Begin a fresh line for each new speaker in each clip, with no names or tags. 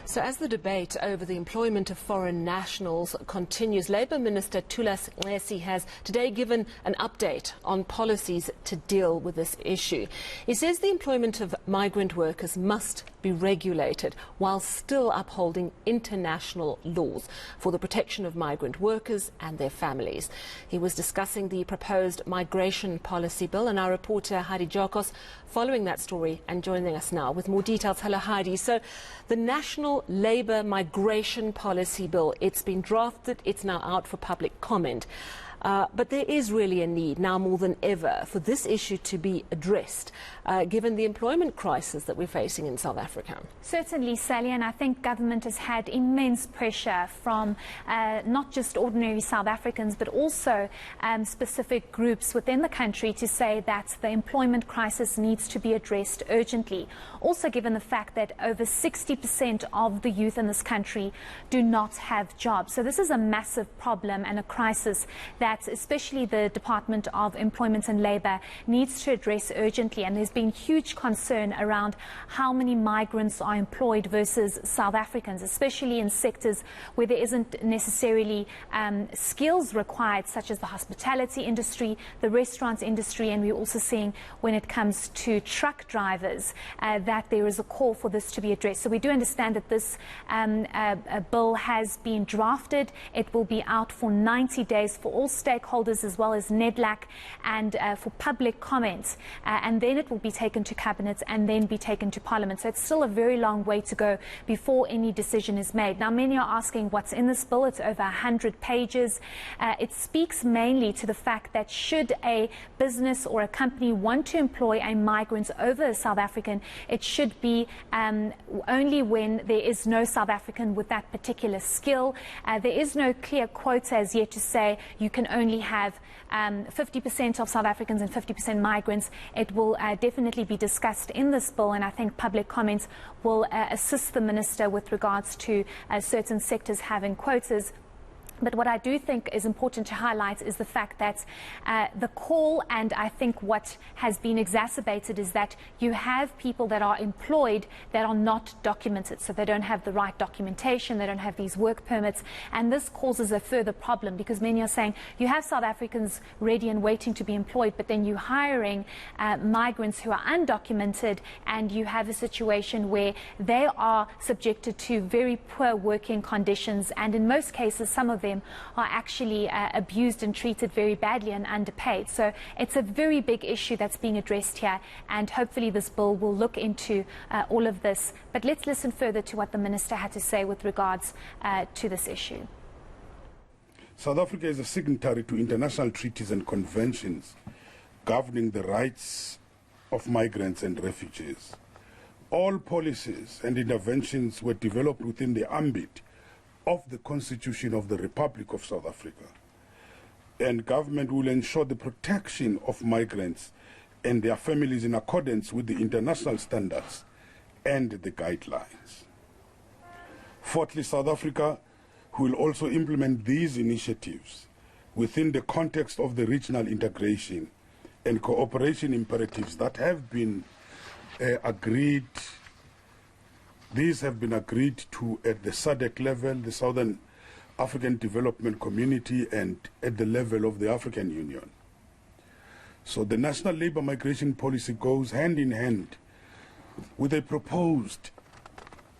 So as the debate over the employment of foreign nationals continues, Labour Minister Thulas Nxesi has today given an update on policies to deal with this issue. He says the employment of migrant workers must be regulated while still upholding international laws for the protection of migrant workers and their families. He was discussing the proposed migration policy bill, and our reporter Heidi Giokos following that story and joining us now with more details. Hello Heidi. So the National Labour Migration Policy Bill, it's been drafted, it's now out for public comment. But there is really a need now more than ever for this issue to be addressed, given the employment crisis that we're facing in South Africa.
Certainly, Sally, and I think government has had immense pressure from not just ordinary South Africans, but also specific groups within the country to say that the employment crisis needs to be addressed urgently. Also, given the fact that over 60% of the youth in this country do not have jobs. So this is a massive problem and a crisis that especially the Department of Employment and Labour needs to address urgently. And there's been huge concern around how many migrants are employed versus South Africans, especially in sectors where there isn't necessarily skills required, such as the hospitality industry, the restaurant industry, and we're also seeing when it comes to truck drivers that there is a call for this to be addressed. So we do understand that this bill has been drafted. It will be out for 90 days for all stakeholders as well as NEDLAC and for public comments, and then it will be taken to Cabinet and then be taken to Parliament. So it's still a very long way to go before any decision is made. Now, many are asking what's in this bill. It's over 100 pages. It speaks mainly to the fact that should a business or a company want to employ a migrant over a South African, it should be only when there is no South African with that particular skill. There is no clear quota as yet to say you can only have 50% of South Africans and 50% migrants. It will definitely be discussed in this bill, and I think public comments will assist the minister with regards to certain sectors having quotas. But what I do think is important to highlight is the fact that the call, and I think what has been exacerbated, is that you have people that are employed that are not documented. So they don't have the right documentation, they don't have these work permits, and this causes a further problem because many are saying you have South Africans ready and waiting to be employed, but then you're hiring migrants who are undocumented, and you have a situation where they are subjected to very poor working conditions, and in most cases some of them are actually abused and treated very badly and underpaid. So it's a very big issue that's being addressed here, and hopefully this bill will look into all of this. But let's listen further to what the minister had to say with regards to this issue.
South Africa is a signatory to international treaties and conventions governing the rights of migrants and refugees. All policies and interventions were developed within the ambit of the Constitution of the Republic of South Africa, and government will ensure the protection of migrants and their families in accordance with the international standards and the guidelines. Fourthly, South Africa will also implement these initiatives within the context of the regional integration and cooperation imperatives that have been agreed. These have been agreed to at the SADC level, the Southern African Development Community, and at the level of the African Union. So the National Labour Migration Policy goes hand in hand with a proposed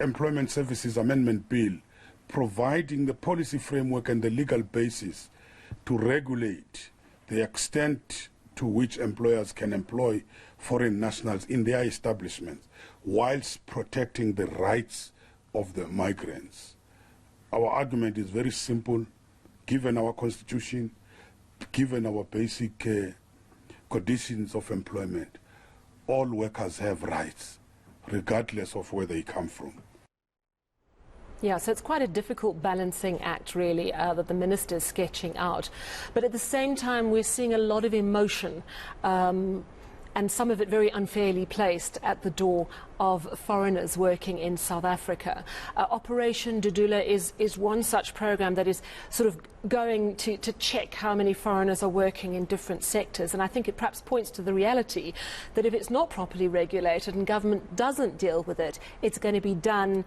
Employment Services Amendment Bill, providing the policy framework and the legal basis to regulate the extent to which employers can employ foreign nationals in their establishments, whilst protecting the rights of the migrants. Our argument is very simple. Given our constitution, given our basic conditions of employment, all workers have rights, regardless of where they come from.
Yeah, so it's quite a difficult balancing act, really, that the minister is sketching out. But at the same time, we're seeing a lot of emotion and some of it very unfairly placed at the door of foreigners working in South Africa. Operation Dudula is one such program that is sort of going to check how many foreigners are working in different sectors, and I think it perhaps points to the reality that if it's not properly regulated and government doesn't deal with it, it's going to be done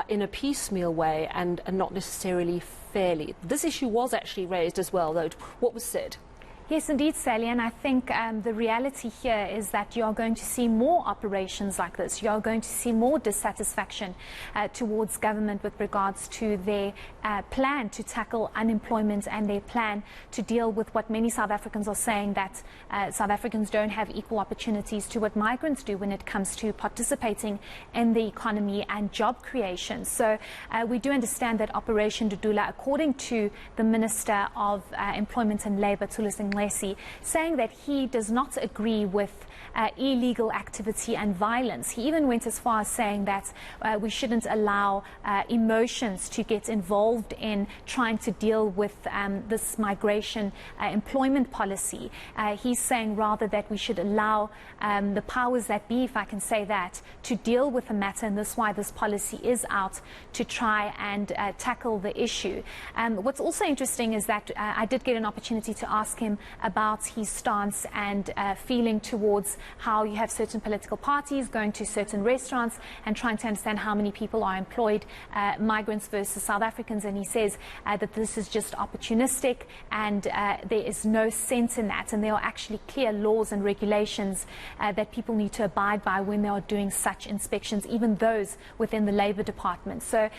in a piecemeal way and not necessarily fairly. This issue was actually raised as well, though. What was said?
Yes, indeed, Sally, and I think the reality here is that you are going to see more operations like this. You are going to see more dissatisfaction towards government with regards to their plan to tackle unemployment and their plan to deal with what many South Africans are saying, that South Africans don't have equal opportunities to what migrants do when it comes to participating in the economy and job creation. So we do understand that Operation Dudula, according to the Minister of Employment and Labour, Thulas Nxesi, saying that he does not agree with illegal activity and violence. He even went as far as saying that we shouldn't allow emotions to get involved in trying to deal with this migration employment policy. He's saying rather that we should allow the powers that be, if I can say that, to deal with the matter, and that's why this policy is out to try and tackle the issue. What's also interesting is that I did get an opportunity to ask him about his stance and feeling towards how you have certain political parties going to certain restaurants and trying to understand how many people are employed, migrants versus South Africans, and he says that this is just opportunistic and there is no sense in that, and there are actually clear laws and regulations that people need to abide by when they are doing such inspections, even those within the Labour Department. So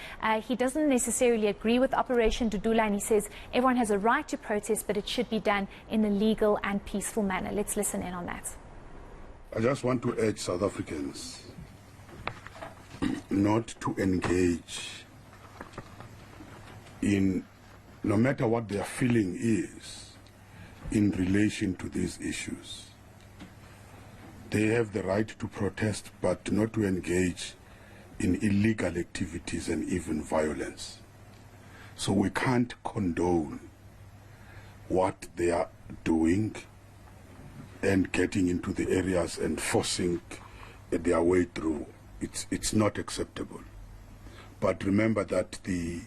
he doesn't necessarily agree with Operation Dudula, and he says everyone has a right to protest, but it should be done in a legal and peaceful manner. Let's listen in on that.
I just want to urge South Africans not to engage in, no matter what their feeling is, in relation to these issues. They have the right to protest, but not to engage in illegal activities and even violence. So we can't condone what they are doing and getting into the areas and forcing their way through. It's not acceptable. But remember that the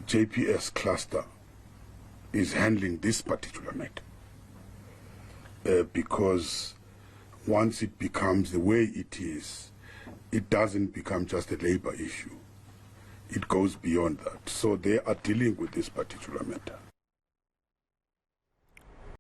JPS cluster is handling this particular matter because once it becomes the way it is, it doesn't become just a labor issue. It goes beyond that. So they are dealing with this particular matter.